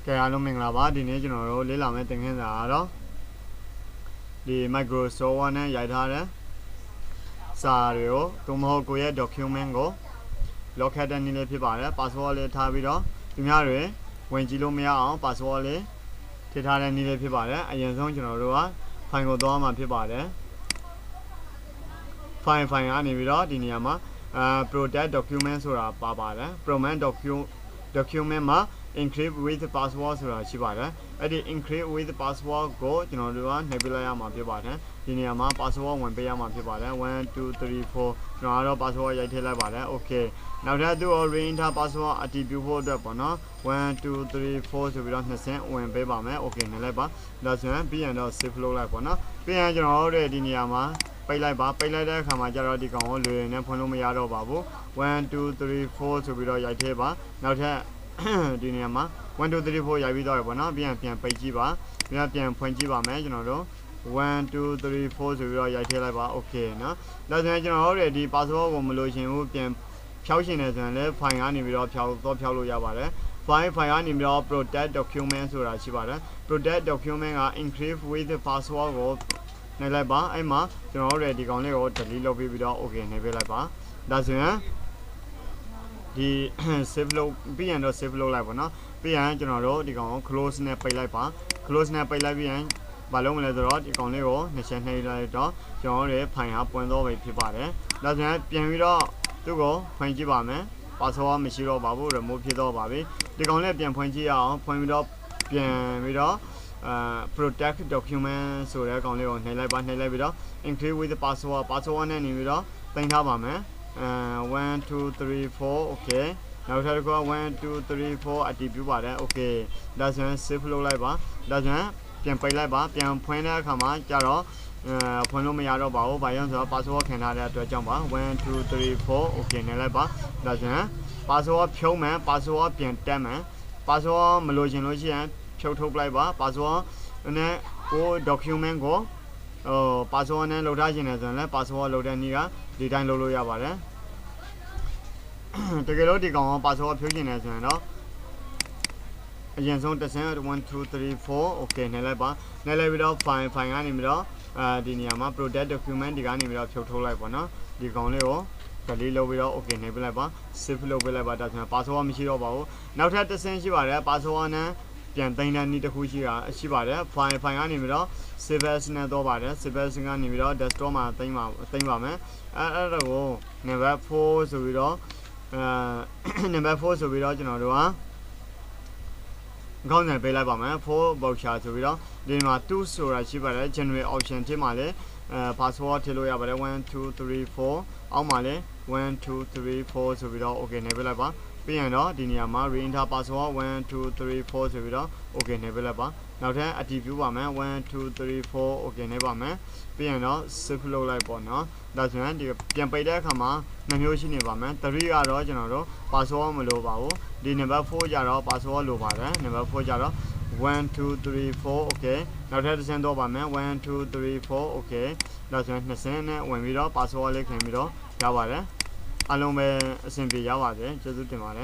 ကဲအားလုံးမင်္ဂလာပါဒီနေ့ကျွန်တော်တို့လေ့လာမယ့်သင်ခန်းစာကတော့ဒီ Microsoft Word နဲ့ရိုက်ထားတဲ့စာတွေကိုသို့မဟုတ်ကိုယ့်ရဲ့ document ကို lock ခတ်တဲ့နည်းလေးဖြစ်ပါတယ် password လေးထားပြီးတော့သူများတွေဝင်ကြည့်လို့မရအောင် password လေးထည့်ထားတဲ့နည်းလေးဖြစ်ပါတယ်အရင်ဆုံးကျွန်တော်တို့က file ကိုသွားမှာဖြစ်ပါတယ် file ကနေပြီးတော့ဒီနေရာမှာ protect document ဆိုတာပါပါတယ် protect document မှာencrypt with password ဆိုတာရှိပါတယ်အဲ့ဒီ encrypt with password ကိုကျွန်တော်တို့ကနှိပ်ပြလိုက်ရမှာဖြစ်ပါတယ်ဒီနေရာမှာ password ဝင်ပေးရမှာဖြစ်ပါတယ်1 2 3 4ကျွန်တော်ကတော့ password ရိုက်ထည့်လိုက်ပါတယ် okay နောက်ထပ်သူ့ re-enter password အတည်ပြုဖို့အတွက်ပေါ့နော်1 2 3 4ဆိုပြီးတော့20ဝင်ပေးပါမယ် okay နှိပ်လိုက်ပါဒါဆိုရင်ပြီးရင်တော့ save လုပ်လိုက်ပေါ့နော်ပြီးရင်ကျွန်တော်တို့ဒီနေရာမှာပိတ်လိုက်ပါပိတ်လိုက်တဲ့အခါမှာကျတော့ဒီကောင်ကိုလွယ်နေဖွင့်လို့မရတော့ပါဘူး1 2 3 4ဆိုပြီးတော့ရိုက်ထည့်ပါနောက်ထပ်ဒီနေရာမှာ1 2 3 4ရိုက်ပြီးတော့ပေါ့နော်ပြန်ပိတ်ကြည့်ပါပြန်ဖွင့်ကြည့်ပါမယ်ကျွန်တော်တို့1 2 3 4ဆိုပြီးတော့ရိုက်ထည့်လိုက်ပါ okay နော်ဒါဆိုရင်ကျွန်တော်တို့ဒီ password ကိုမလို့ရှင်ဘူးပြန်ဖြောက်ရှင်နေဆိုရင်လည်း file ကနေပြီးတော့ဖြောက်လို့ရပါတယ် file ကနေပြီးတော့ protect document ဆိုတာရှိပါတယ် protect document က encrypt with password ကိုနှိပ်လိုက်ပါအဲ့မှာကျွန်တော်တို့ဒီကောင်လေးကို delete လုပ်ပြီးတော့ okay နှိပ်ပေးလိုက်ပါဒါဆိုရင်ဒီ save လုပ်ပြီးရင်တော့ save လုပ်လိုက်ပါနော်ပြီးရင်ကျွန်တော်တို့ဒီကောင်ကို close နဲ့ပိတ်လိုက်ပါ close နဲ့ပိတ်လိုက်ပြီးရင်ဘာလုပ်မလဲဆိုတော့ဒီကောင်လေးကိုနှစ်ချက်နှိပ်လိုက်တော့ကျွန်တော်တို့ရဲ့ file ဟာပွင့်တော့ပြီဖြစ်ပါတယ်ဒါဆိုရင်ပြန်ပြီးတော့သူ့ကိုဖွင့်ကြည့်ပါမယ် password မရှိတော့ပါဘူး remove ဖြစ်တော့ပါပြီဒီကောင်လေးပြန်ဖွင့်ကြည့်အောင်ဖွင့်ပြီးတော့ပြန်ပြီးတော့protect document ဆိုတဲ့ကောင်လေးကိုနှိပ်လိုက်ပြီးတော့ encrypt with password နဲ့နေပြီးတော့တင်ထားပါမယ်1 2 3 4 okay နောက်ထပ်တစ်ခုက1 2 3 4အတည်ပြုပါတယ် okay ဒါဆိုရင် save လုပ်လိုက်ပါဒါဆိုရင်ပြန်ပိတ်လိုက်ပါပြန်ဖွင့်တဲ့အခါမှာကျတော့ဖွင့်လို့မရတော့ပါဘူးဘာကြောင့်ဆိုတော့ password ခင်ထားတဲ့အတွက်ကြောင့်ပါ1 2 3 4 okay နဲ့လိုက်ပါဒါဆိုရင် password ဖြုံးမယ် password ပြန်တက်မယ် password မလိုချင်လို့ရှိရင်ဖြုတ်ထုတ်လိုက်ပါ password နဲ့ကို document ကိုpassword နဲ့လုပ်ထားခြင်းနဲ့ဆိုရင်လည်း password လုပ်တဲ့နည်းကဒီတိုင်းလုပ်လို့ရပါတယ်တကယ်လို့ဒီကောင်က password ဖြုတ်ခြင်းနဲ့ဆိုရင်တော့အရင်ဆုံးတစ်ဆင့်1 2 3 4 okay နှိပ်လိုက်ပါနှိပ်လိုက်ပြီးတော့ file ကနေပြီးတော့ဒီနေရာမှာ protect document ဒီကနေပြီးတော့ဖြုတ်ထုတ်လိုက်ပါနော်ဒီကောင်လေးကိုdelete လုပ်ပြီးတော့ okay နှိပ်ပြလိုက်ပါ save လုပ်ပေးလိုက်ပါဒါဆိုရင် password မရှိတော့ပါဘူးနောက်ထပ်တစ်ဆင့်ရှိပါတယ် password နဲ့ပြန်သိမ်းတဲ့နည်းတစ်ခုရှိပါတယ် file ကနေပြီးတော့ save as နဲ့တော့ပါတယ် save as ကနေပြီးတော့ desktop မှာသိမ်းပါမယ်အဲ့ဒါကို number 4ဆိုပြီးတော့number 4ဆိုပြီးတော့ကျွန်တော်တို့ကခေါင်းစဉ်ပေးလိုက်ပါမယ်4 voucher ဆိုပြီးတော့ဒီမှာ2ဆိုတာရှိပါတယ် general option ထဲမှာလည်းpassword ထည့်လို့ရပါတယ်1 2 3 4အောက်မှာလည်း1 2 3 4ဆိုပြီးတော့ okay နှိပ်ပေးလိုက်ပါပြီးရင်တော့ဒီနေရာမှာ re-enter password 1 2 3 4ဆိုပြီးတော့ okay နှိပ်ပေးလိုက်ပါနောက်ထပ်အတည်ပြုပါမယ်1 2 3 4 okay နှိပ်ပါမယ်ပြီးရင်တော့ save လုပ်လိုက်ပေါ့နော်ဒါဆိုရင်ဒီပြန်ပိတ်တဲ့အခါမှာနှစ်မျိုးရှိနေပါမယ်3ကတော့ကျွန်တော်တို့ password မလိုပါဘူးဒီ number 4ကျတော့ password လိုပါတယ် number 4ကျတော့1 2 3 4 okay နောက်ထပ်တစ်ဆင့်တော့ပါမယ်1 2 3 4 okay ဒါဆိုရင်20နဲ့ဝင်ပြီးတော့ password လေးခင်ပြီးတော့ရပါတယ်အားလုံးပဲအဆင်ပြေရပါတယ်ကျေးဇူးတင်ပါတယ်